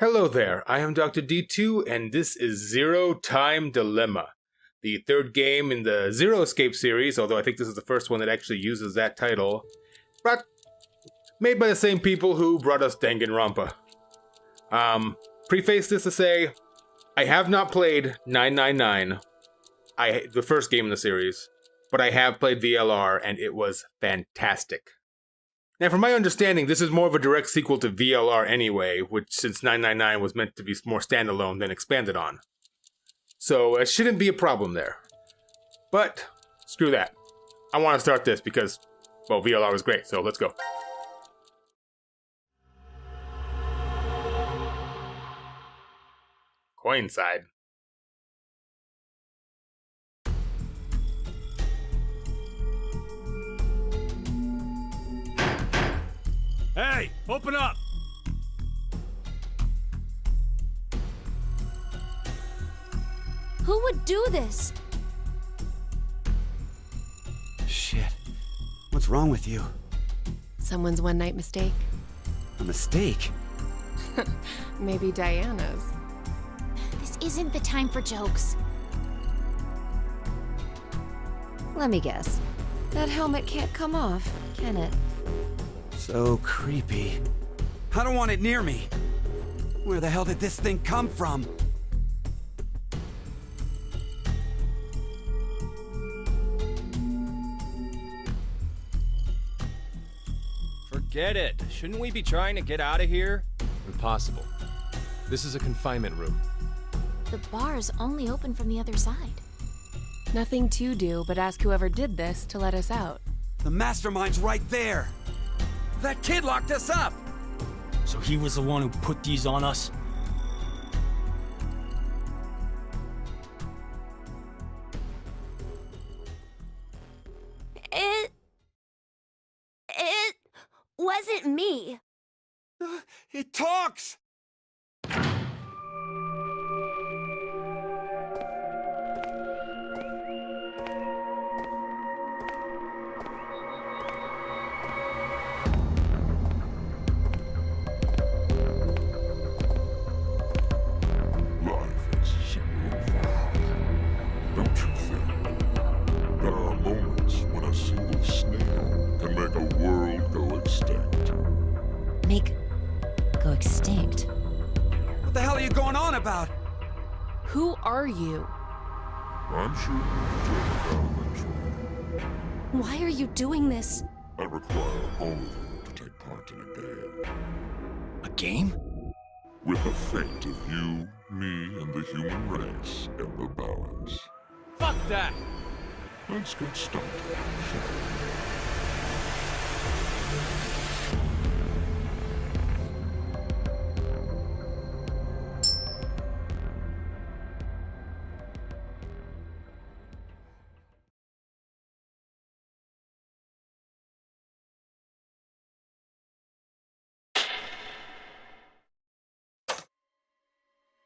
Hello there, I am DoctorDtwo, and this is Zero Time Dilemma, the third game in the Zero Escape series, although I think this is the first one that actually uses that title, but made by the same people who brought us Danganronpa. Preface this to say, I have not played 999, the first game in the series, but I have played VLR, and it was fantastic. Now, from my understanding, this is more of a direct sequel to VLR anyway, which since 999 was meant to be more standalone than expanded on. So it shouldn't be a problem there. But, screw that. I want to start this because, well, VLR was great, so let's go. Coin side. Hey, open up! Who would do this? Shit. What's wrong with you? Someone's one-night mistake. A mistake? Maybe Diana's. This isn't the time for jokes. Let me guess. That helmet can't come off, can it? So creepy. I don't want it near me. Where the hell did this thing come from? Forget it. Shouldn't we be trying to get out of here? Impossible. This is a confinement room. The bar is only open from the other side. Nothing to do but ask whoever did this to let us out. The mastermind's right there. That kid locked us up! So he was the one who put these on us? It wasn't me. It talks! Go extinct. What the hell are you going on about? Who are you? I'm sure you'll eventually. Why are you doing this? I require all of you to take part in a game. A game? With the fate of you, me, and the human race in the balance. Fuck that! Let's get started, shall we?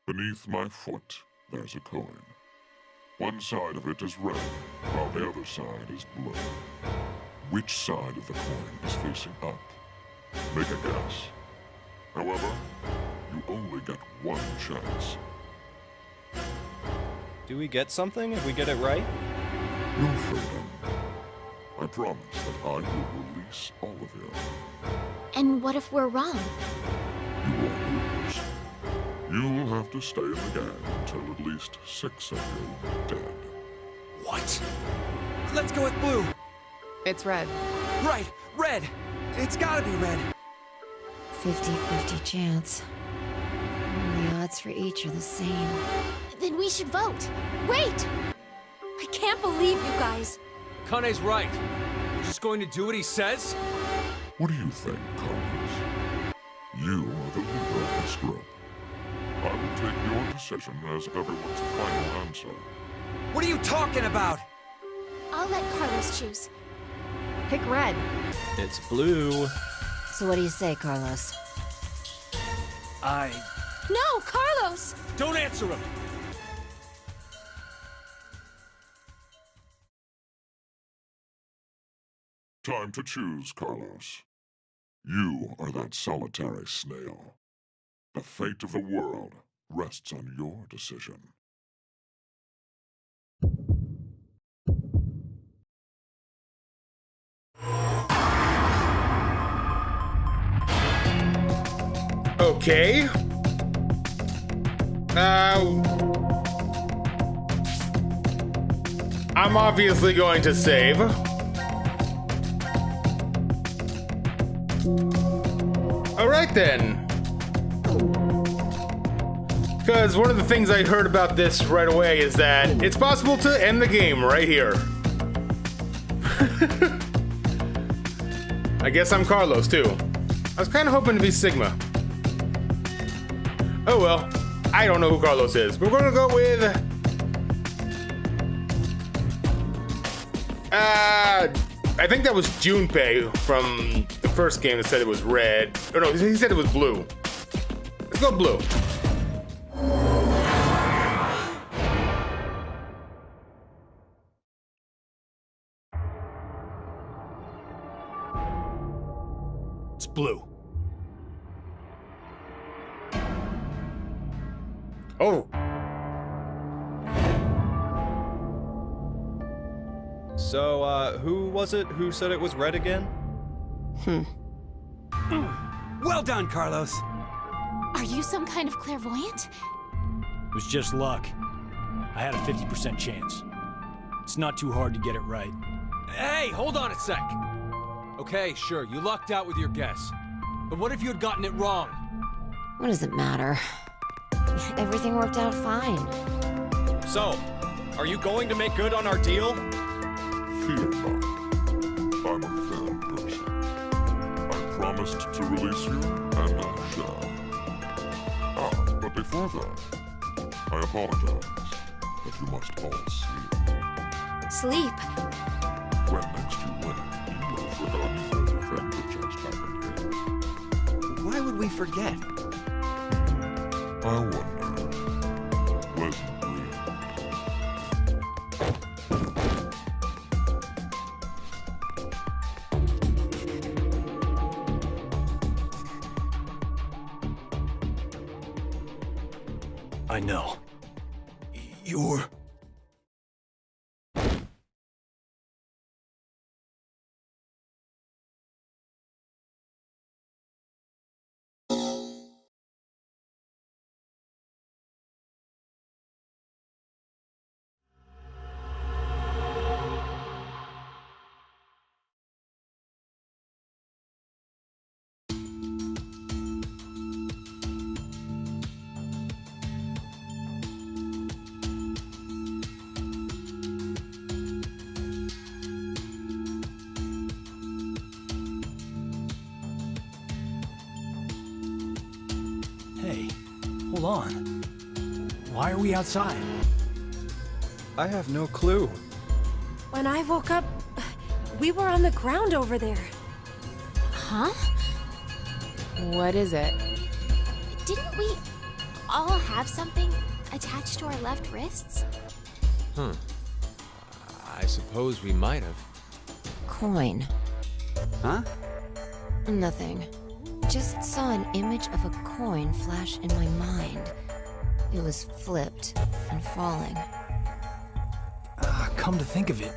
Beneath my foot, there's a coin. One side of it is red, while the other side is blue. Which side of the coin is facing up? Make a guess. However, you only get one chance. Do we get something if we get it right? You'll freedom. I promise that I will release all of you. And what if we're wrong? You won't lose. You'll have to stay in the gang until at least 6 of you are dead. What? Let's go with blue. It's red. Right, red. It's gotta be red. 50-50 chance. The odds for each are the same. Then we should vote. Wait! I can't believe you guys. Kane's right. We're just going to do what he says? What do you think, Carlos? You are the leader of this group. I will take your decision as everyone's final answer. What are you talking about? I'll let Carlos choose. Pick red. It's blue. So what do you say, Carlos? No, Carlos! Don't answer him! Time to choose, Carlos. You are that solitary snail. The fate of the world rests on your decision. Okay. I'm obviously going to save. Alright then. Because one of the things I heard about this right away is that it's possible to end the game right here. I guess I'm Carlos too. I was kind of hoping to be Sigma. Oh well, I don't know who Carlos is, but we're gonna go with... I think that was Junpei from the first game that said it was red. Or no, he said it was blue. Let's go blue. It's blue. Oh. So, who was it who said it was red again? Well done, Carlos. Are you some kind of clairvoyant? It was just luck. I had a 50% chance. It's not too hard to get it right. Hey, hold on a sec. Okay, sure, you lucked out with your guess. But what if you had gotten it wrong? What does it matter? Everything worked out fine. So, are you going to make good on our deal? Fear not. I'm a fair person. I promised to release you, and I shall. But before that, I apologize, but you must all sleep. Sleep. When next you wake, you will have forgotten everything that just happened here. Why would we forget? I wonder. Pleasant dreams. I know. You're... Hey, hold on. Why are we outside? I have no clue. When I woke up, we were on the ground over there. Huh? What is it? Didn't we all have something attached to our left wrists? Huh. I suppose we might have. Coin. Huh? Nothing. Just saw an image of a coin flash in my mind. It was flipped and falling. Come to think of it.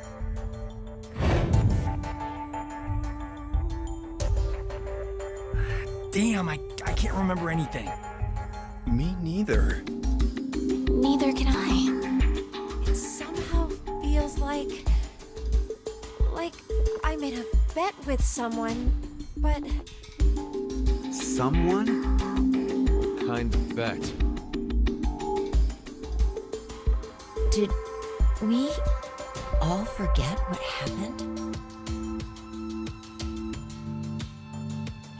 Damn, I can't remember anything. Me neither. Neither can I. It somehow feels like I made a bet with someone, but Someone? Kind of bet. Did we all forget what happened?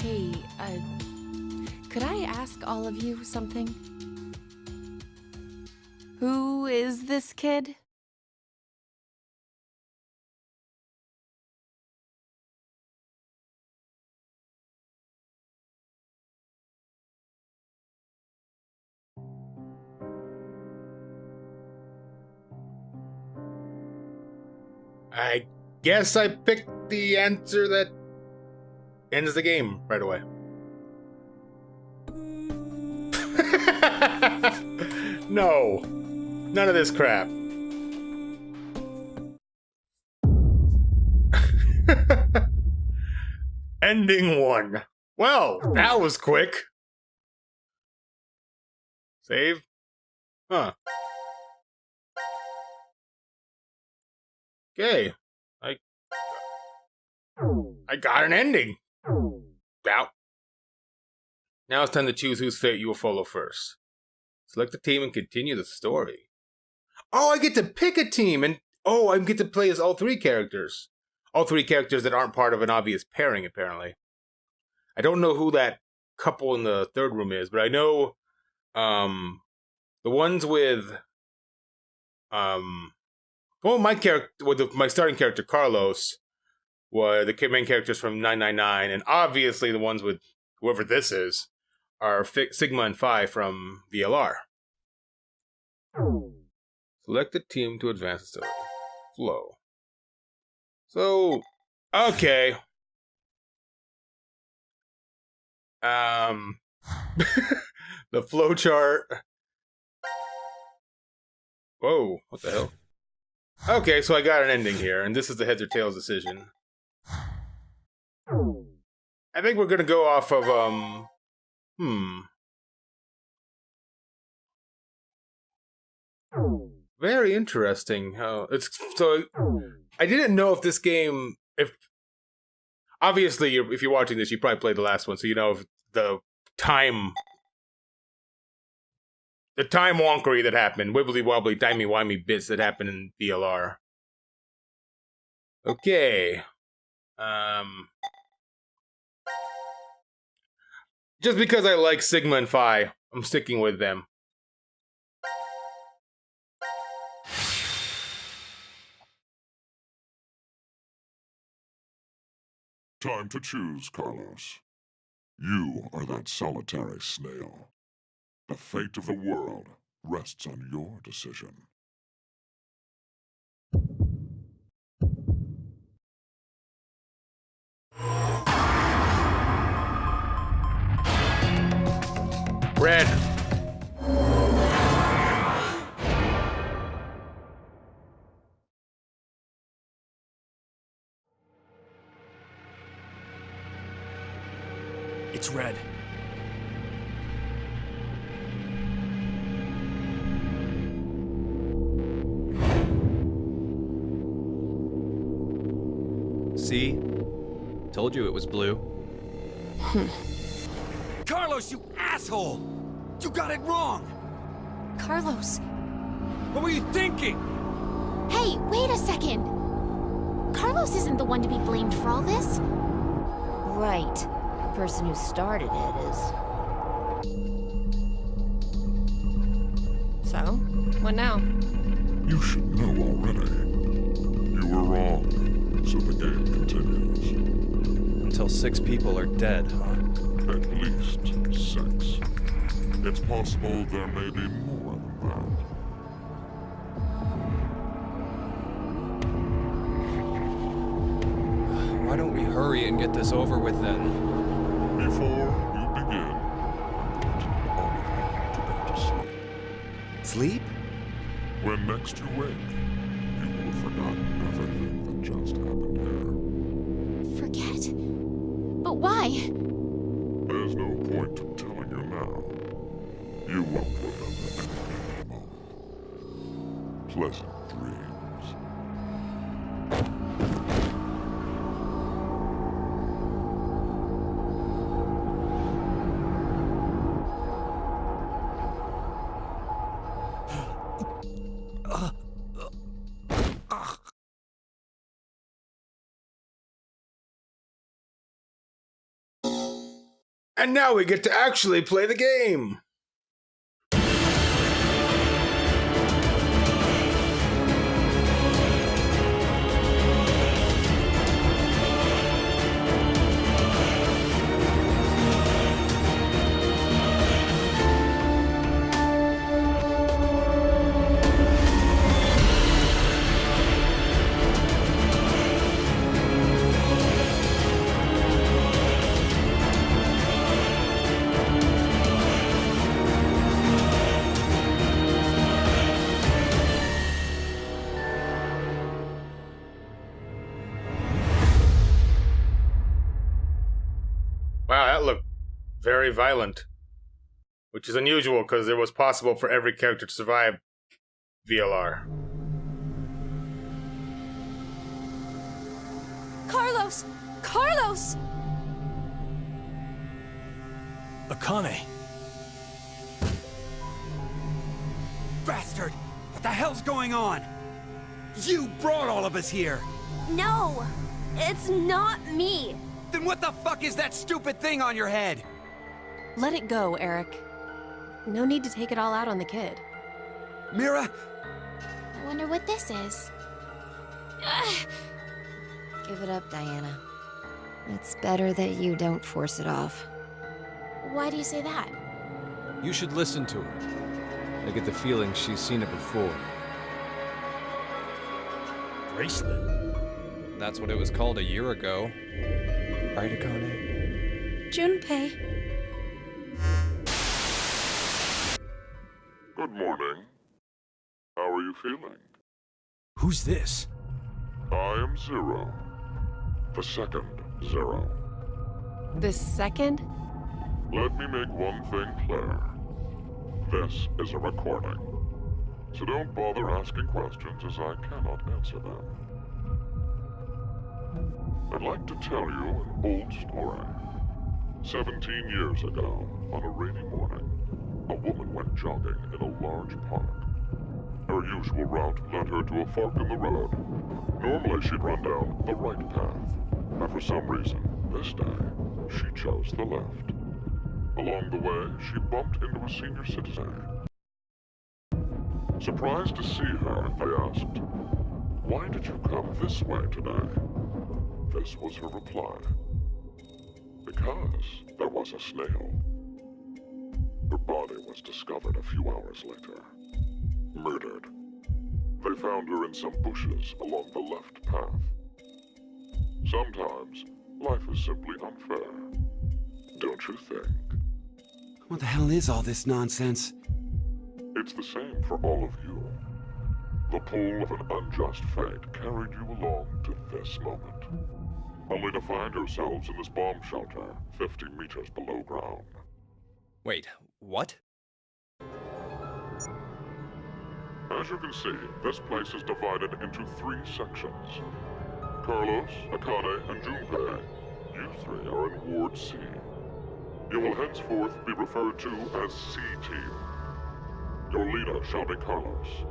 Hey, could I ask all of you something? Who is this kid? I guess I picked the answer that ends the game right away. No. None of this crap. Ending 1. Well, that was quick. Save? Huh. Okay. I got an ending. Out. Now it's time to choose whose fate you will follow first. Select the team and continue the story. Oh, I get to pick a team, and I get to play as all 3 characters. All 3 characters that aren't part of an obvious pairing, apparently. I don't know who that couple in the third room is, but I know the ones with my starting character Carlos were the main characters from 999, and obviously the ones with whoever this is are Sigma and Phi from VLR. Select the team to advance the story. Flow. So, okay. The flowchart. Whoa, what the hell? Okay, so I got an ending here, and this is the heads or tails decision. I think we're gonna go off of, Very interesting. I didn't know if this game, obviously, if you're watching this, you probably played the last one, so you know if the time wonkery that happened, wibbly wobbly, timey wimey bits that happened in VLR. Okay. Just because I like Sigma and Phi, I'm sticking with them. Time to choose, Carlos. You are that solitary snail. The fate of the world rests on your decision. Red. It's red. See? Told you it was blue. Carlos, you asshole! You got it wrong! Carlos. What were you thinking? Hey, wait a second. Carlos isn't the one to be blamed for all this. Right. The person who started it is. So, what now? You should know already. You were wrong, so the game continues. Until 6 people are dead, huh? At least 6. It's possible there may be more than that. Why don't we hurry and get this over with then? Before you begin, I'm going to go to sleep. Sleep? When next you wake, you will have forgotten everything that just happened here. Forget? But why? There's no point to telling you now. You won't remember anything more. Pleasant dreams. And now we get to actually play the game. very violent, which is unusual because it was possible for every character to survive VLR. Carlos! Carlos! Akane. Bastard! What the hell's going on? You brought all of us here! No! It's not me! Then what the fuck is that stupid thing on your head? Let it go, Eric. No need to take it all out on the kid. Mira? I wonder what this is. Give it up, Diana. It's better that you don't force it off. Why do you say that? You should listen to her. I get the feeling she's seen it before. Bracelet. That's what it was called a year ago. Right, Akane? Junpei. Good morning. How are you feeling? Who's this? I am Zero. The second Zero. The second? Let me make one thing clear. This is a recording. So don't bother asking questions as I cannot answer them. I'd like to tell you an old story. 17 years ago, on a rainy morning, a woman went jogging in a large park. Her usual route led her to a fork in the road. Normally she'd run down the right path, but for some reason, this day, she chose the left. Along the way, she bumped into a senior citizen. Surprised to see her, they asked, "Why did you come this way today?" This was her reply. "Because there was a snail." Her body was discovered a few hours later. Murdered. They found her in some bushes along the left path. Sometimes, life is simply unfair. Don't you think? What the hell is all this nonsense? It's the same for all of you. The pull of an unjust fate carried you along to this moment, only to find yourselves in this bomb shelter 50 meters below ground. Wait, what? As you can see, this place is divided into 3 sections. Carlos, Akane, and Junpei, you 3 are in Ward C. You will henceforth be referred to as C-Team. Your leader shall be Carlos.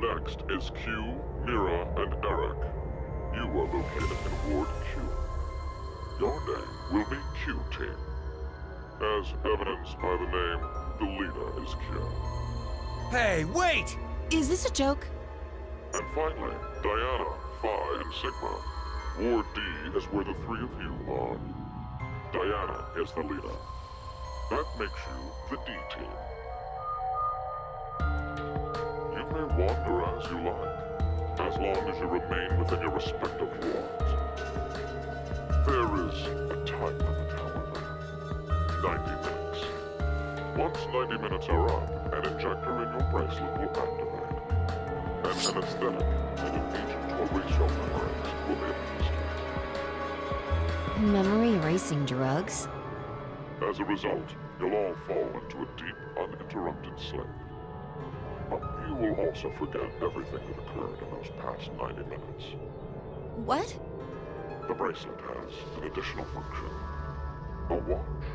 Next is Q, Mira, and Eric. You are located in Ward Q. Your name will be Q-Team. As evidenced by the name, the leader is Q. Hey, wait! Is this a joke? And finally, Diana, Phi, and Sigma. Ward D is where the 3 of you are. Diana is the leader. That makes you the D-Team. You may wander as you like, as long as you remain within your respective wards. There is a time limit, however. 90 minutes. Once 90 minutes are up, an injector in your bracelet will activate. An anesthetic and an agent to erase your memories will be administered. Memory erasing drugs? As a result, you'll all fall into a deep, uninterrupted sleep. But you will also forget everything that occurred in those past 90 minutes. What? The bracelet has an additional function. A watch.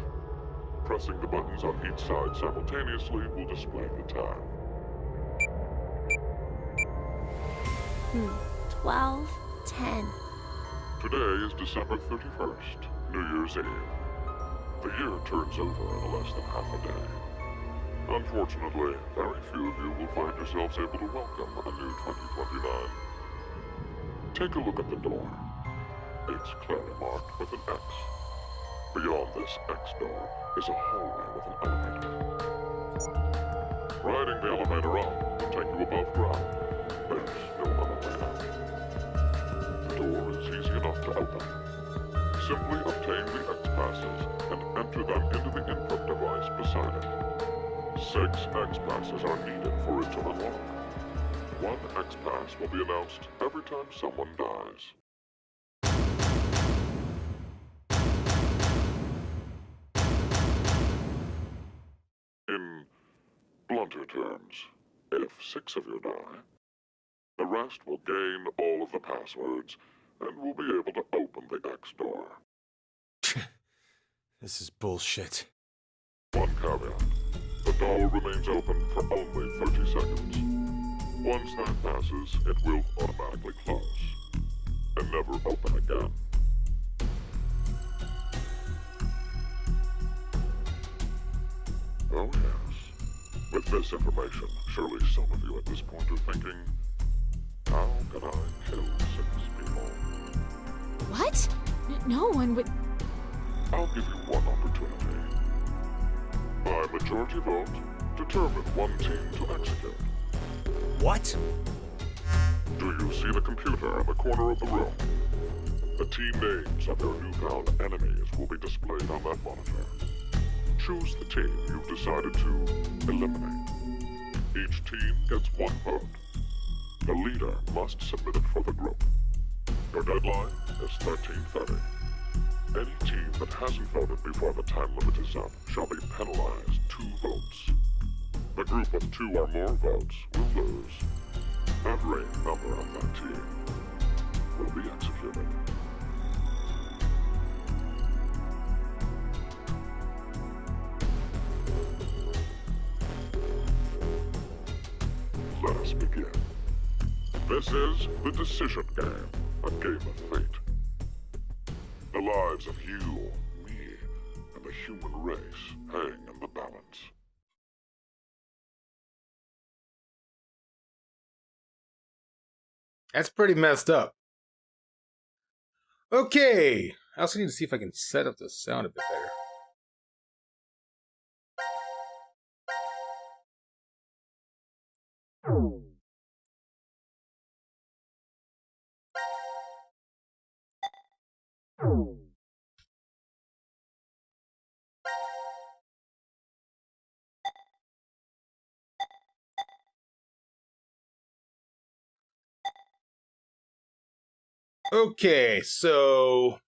Pressing the buttons on each side simultaneously will display the time. 12:10. Today is December 31st, New Year's Eve. The year turns over in less than half a day. Unfortunately, very few of you will find yourselves able to welcome a new 2029. Take a look at the door. It's clearly marked with an X. Beyond this X door is a hallway with an elevator. Riding the elevator up will take you above ground. There's no other way out. The door is easy enough to open. Simply obtain the X passes and enter them into the input device beside it. 6 X passes are needed for it to unlock. 1 X pass will be announced every time someone dies. splinter terms, if 6 of you die, the rest will gain all of the passwords and will be able to open the X door. This is bullshit. One caveat. The door remains open for only 30 seconds. Once that passes, it will automatically close and never open again. Oh yes. With this information, surely some of you at this point are thinking, how can I kill 6 people? What? No one would. I'll give you one opportunity. By majority vote, determine one team to execute. What? Do you see the computer in the corner of the room? The team names of your newfound enemies will be displayed on that monitor. Choose the team you've decided to eliminate. Each team gets 1 vote. The leader must submit it for the group. Your deadline is 13:30. Any team that hasn't voted before the time limit is up shall be penalized 2 votes. The group with 2 or more votes will lose. Every member of that team will be executed. Let us begin. This is the decision game, a game of fate. The lives of you, me, and the human race hang in the balance. That's pretty messed up. Okay. I also need to see if I can set up the sound a bit better. Okay, so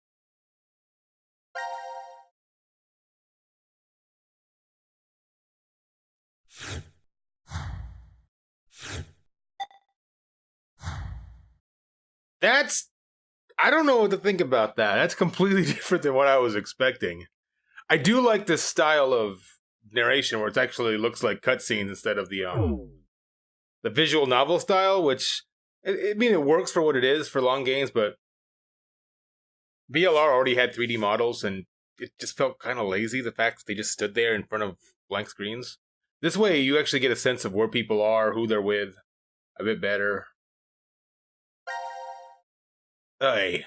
I don't know what to think about that. That's completely different than what I was expecting. I do like this style of narration where it actually looks like cutscenes instead of the visual novel style, which I mean, it works for what it is for long games, but VLR already had 3D models, and it just felt kind of lazy, the fact that they just stood there in front of blank screens. This way, you actually get a sense of where people are, who they're with, a bit better. Hey.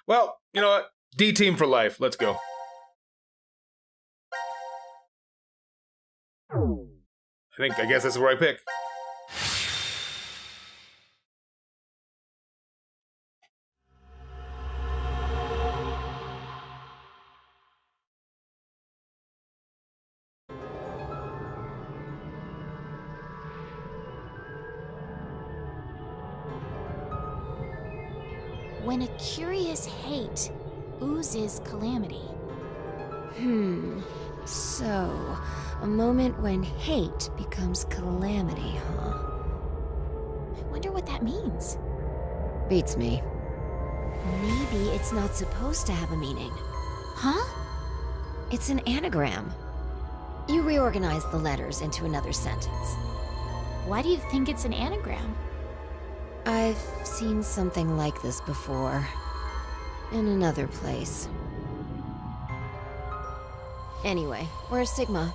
Well, you know what? D-Team for life. Let's go. I guess that's where I pick. When a curious hate oozes calamity. So, a moment when hate becomes calamity, huh? I wonder what that means. Beats me. Maybe it's not supposed to have a meaning. Huh? It's an anagram. You reorganize the letters into another sentence. Why do you think it's an anagram? I've seen something like this before. In another place. Anyway, where's Sigma?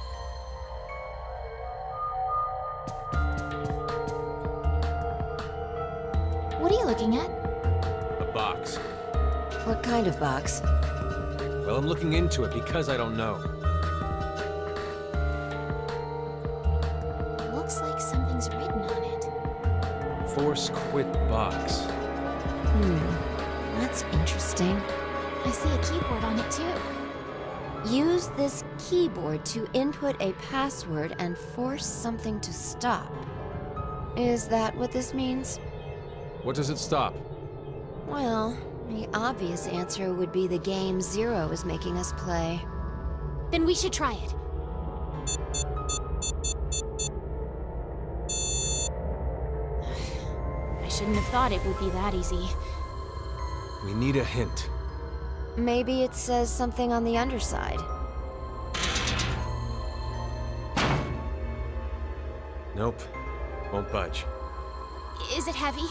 What are you looking at? A box. What kind of box? Well, I'm looking into it because I don't know. Looks like something's written on it. Force quit box. That's interesting. I see a keyboard on it too. Use this keyboard to input a password and force something to stop. Is that what this means? What does it stop? Well, the obvious answer would be the game Zero is making us play. Then we should try it. shouldn't have thought it would be that easy. We need a hint. Maybe it says something on the underside. Nope. Won't budge. Is it heavy?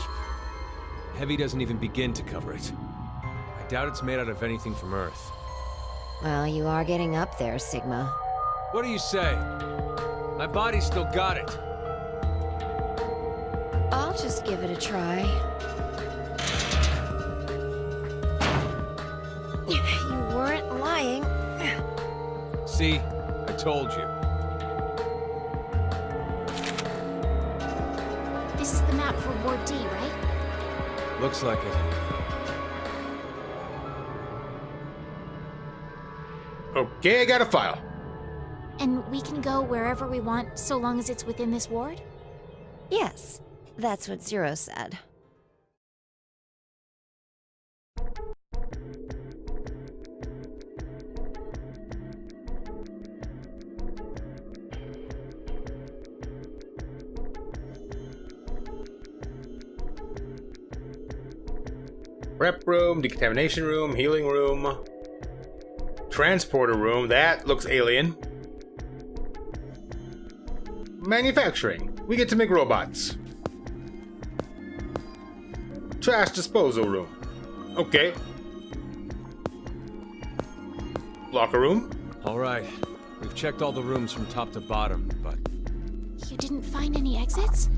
Heavy doesn't even begin to cover it. I doubt it's made out of anything from Earth. Well, you are getting up there, Sigma. What do you say? My body's still got it. I'll just give it a try. You weren't lying. See? I told you. This is the map for Ward D, right? Looks like it. Okay, I got a file. And we can go wherever we want, so long as it's within this ward? Yes, that's what Zero said. Prep room, decontamination room, healing room, transporter room. That looks alien. Manufacturing. We get to make robots. Trash disposal room. Okay. Locker room. All right. We've checked all the rooms from top to bottom, but... You didn't find any exits?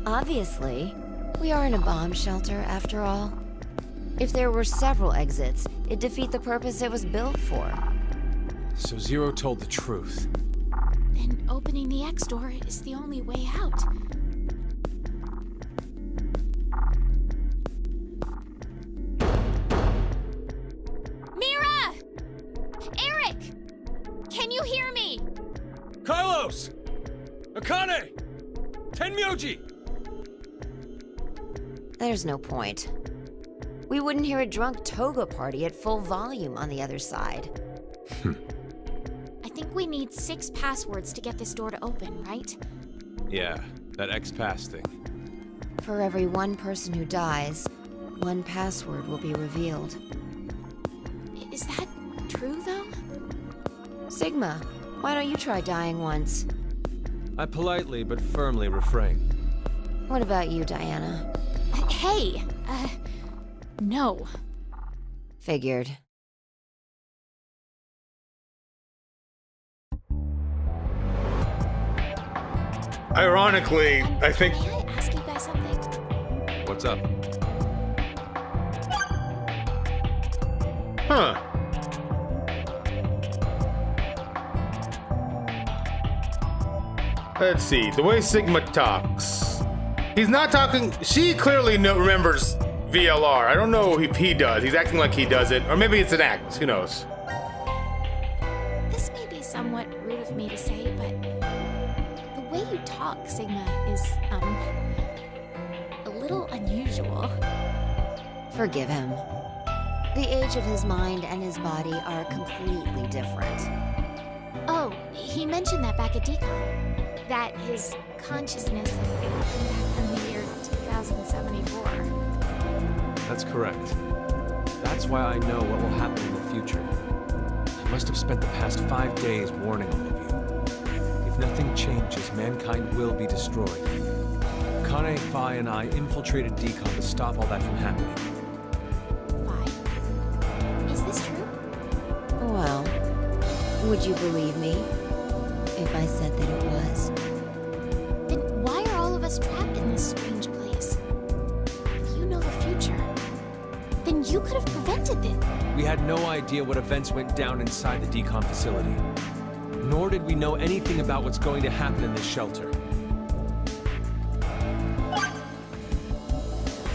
Obviously. We are in a bomb shelter, after all. If there were several exits, it'd defeat the purpose it was built for. So Zero told the truth. Then opening the X door is the only way out. Mira! Eric! Can you hear me? Carlos! Akane! Tenmyoji! There's no point. We wouldn't hear a drunk toga party at full volume on the other side. I think we need 6 passwords to get this door to open, right? Yeah, that X-Pass thing. For every one person who dies, one password will be revealed. Is that true, though? Sigma, why don't you try dying once? I politely but firmly refrain. What about you, Diana? Hey, no. Figured. Ironically, I think... May I ask you guys something? What's up? Huh. Let's see. The way Sigma talks. He's not talking... She clearly remembers VLR. I don't know if he does. He's acting like he does it. Or maybe it's an act. Who knows? This may be somewhat rude of me to say, but the way you talk, Sigma, is, a little unusual. Forgive him. The age of his mind and his body are completely different. Oh, he mentioned that back at Decon. That his consciousness had happened back from the year 2074. That's correct. That's why I know what will happen in the future. I must have spent the past 5 days warning all of you. If nothing changes, mankind will be destroyed. Kane, Phi, and I infiltrated Decon to stop all that from happening. Why? Is this true? Well, would you believe me if I said that it was? Then why are all of us trapped in this strange place? If you know the future, then you could have prevented this. We had no idea what events went down inside the Decon facility. Nor did we know anything about what's going to happen in this shelter.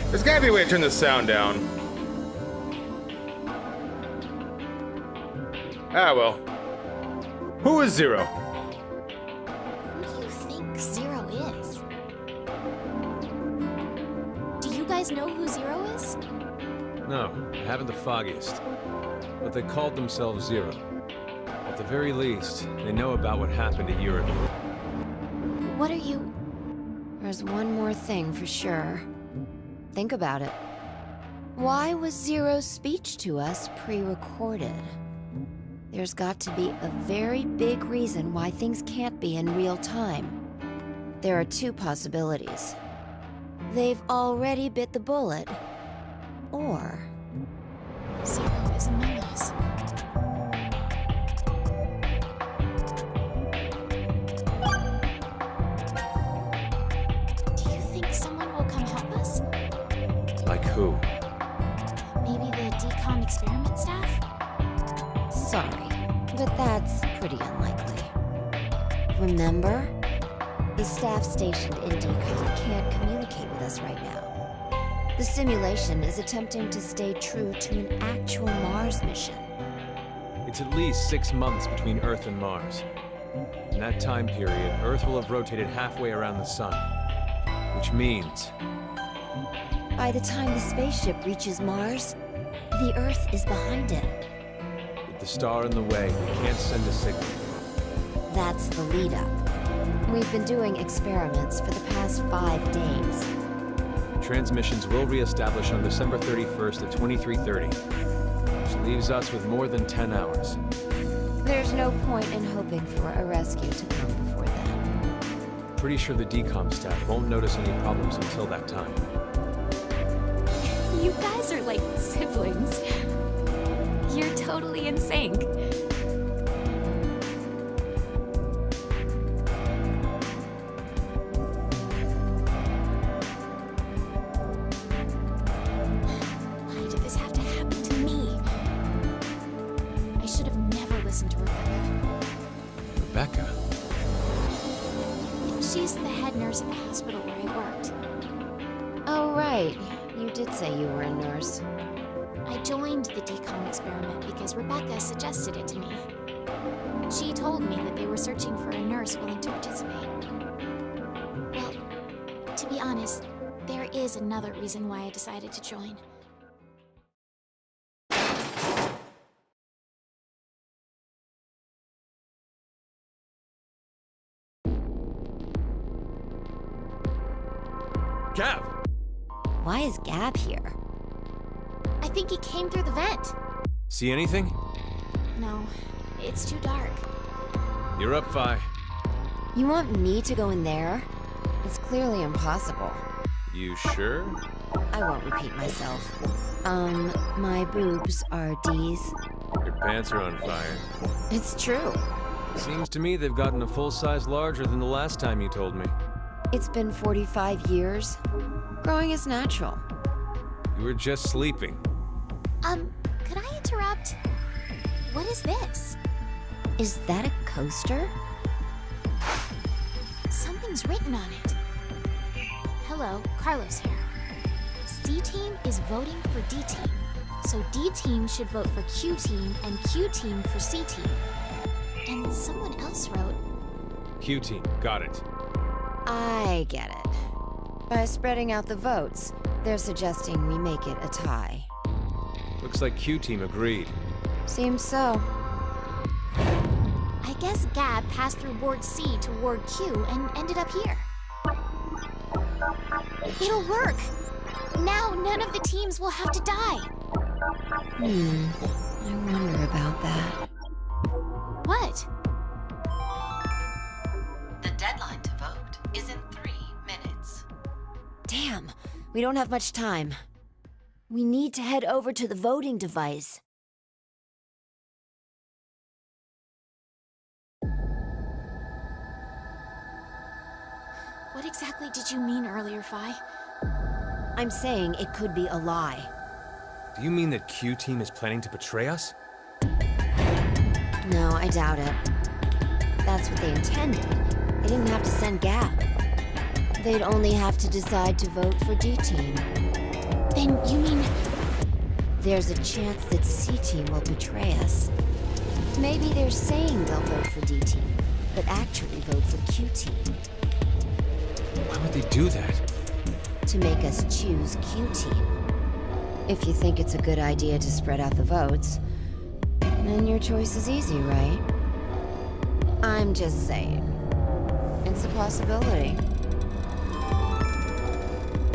There's gotta be a way to turn the sound down. Ah, well. Who is Zero? Who do you think Zero is? Do you guys know who Zero is? No, I haven't the foggiest. But they called themselves Zero. At the very least, they know about what happened a year ago. What are you... There's one more thing for sure. Think about it. Why was Zero's speech to us pre-recorded? There's got to be a very big reason why things can't be in real time. There are two possibilities. They've already bit the bullet, or... Zero is among us. Do you think someone will come help us? Like who? Maybe the decom experiment staff? Sorry, but that's pretty unlikely. Remember? The staff stationed in Decom can't communicate with us right now. The simulation is attempting to stay true to an actual Mars mission. It's at least 6 months between Earth and Mars. In that time period, Earth will have rotated halfway around the sun. Which means... By the time the spaceship reaches Mars, the Earth is behind it. with the star in the way, we can't send a signal. That's the lead-up. We've been doing experiments for the past 5 days. Transmissions will reestablish on December 31st at 23:30, which leaves us with more than 10 hours. There's no point in hoping for a rescue to come before then. Pretty sure the decom staff won't notice any problems until that time. You guys are like siblings. You're totally in sync. Why did this have to happen to me? I should have never listened to Rebecca. Rebecca? She's the head nurse at the hospital where I worked. Oh, right. You did say you were a nurse. I joined the decom experiment because Rebecca suggested it to me. She told me that they were searching for a nurse willing to participate. Well, to be honest, there is another reason why I decided to join. Gab! Why is Gab here? I think he came through the vent. See anything? No, it's too dark. You're up, Phi. You want me to go in there? It's clearly impossible. You sure? I won't repeat myself. My boobs are D's. Your pants are on fire. It's true. Seems to me they've gotten a full size larger than the last time you told me. It's been 45 years. Growing is natural. You were just sleeping. Could I interrupt? What is this? Is that a coaster? Something's written on it. Hello, Carlos here. C-Team is voting for D-Team. So D-Team should vote for Q-Team and Q-Team for C-Team. And someone else wrote... Q-Team, got it. I get it. By spreading out the votes, they're suggesting we make it a tie. Looks like Q-Team agreed. Seems so. I guess Gab passed through Ward C to Ward Q and ended up here. It'll work! Now none of the teams will have to die! I wonder about that. What? The deadline to vote is in 3 minutes. Damn, we don't have much time. We need to head over to the voting device. What exactly did you mean earlier, Phi? I'm saying it could be a lie. Do you mean that Q-Team is planning to betray us? No, I doubt it. That's what they intended. They didn't have to send Gab. They'd only have to decide to vote for D-Team. Then you mean... There's a chance that C-Team will betray us. Maybe they're saying they'll vote for D-Team, but actually vote for Q-Team. Why would they do that? To make us choose Q-Team. If you think it's a good idea to spread out the votes, then your choice is easy, right? I'm just saying. It's a possibility.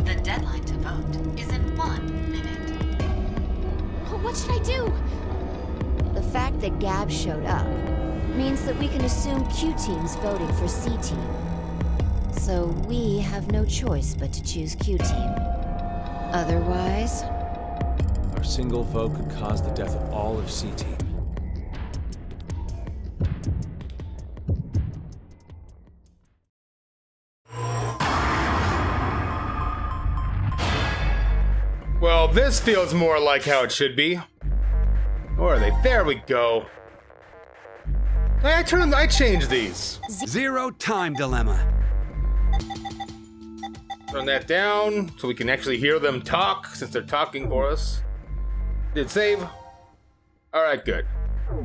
The deadline to vote is in 1 minute. What should I do? The fact that Gab showed up means that we can assume Q Team's voting for C Team. So we have no choice but to choose Q Team. Otherwise, Our single vote could cause the death of all of C Team. Well, this feels more like how it should be. Or are they? There we go. I changed these. Zero time dilemma. Turn that down so we can actually hear them talk since they're talking for us. Did save? Alright, good.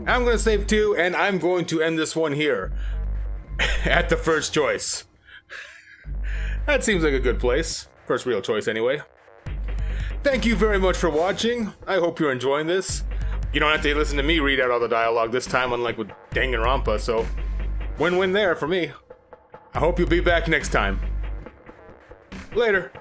I'm gonna save too, and I'm going to end this one here. At the first choice. That seems like a good place. First real choice anyway. Thank you very much for watching. I hope you're enjoying this. You don't have to listen to me read out all the dialogue this time, unlike with Danganronpa, so win-win there for me. I hope you'll be back next time. Later.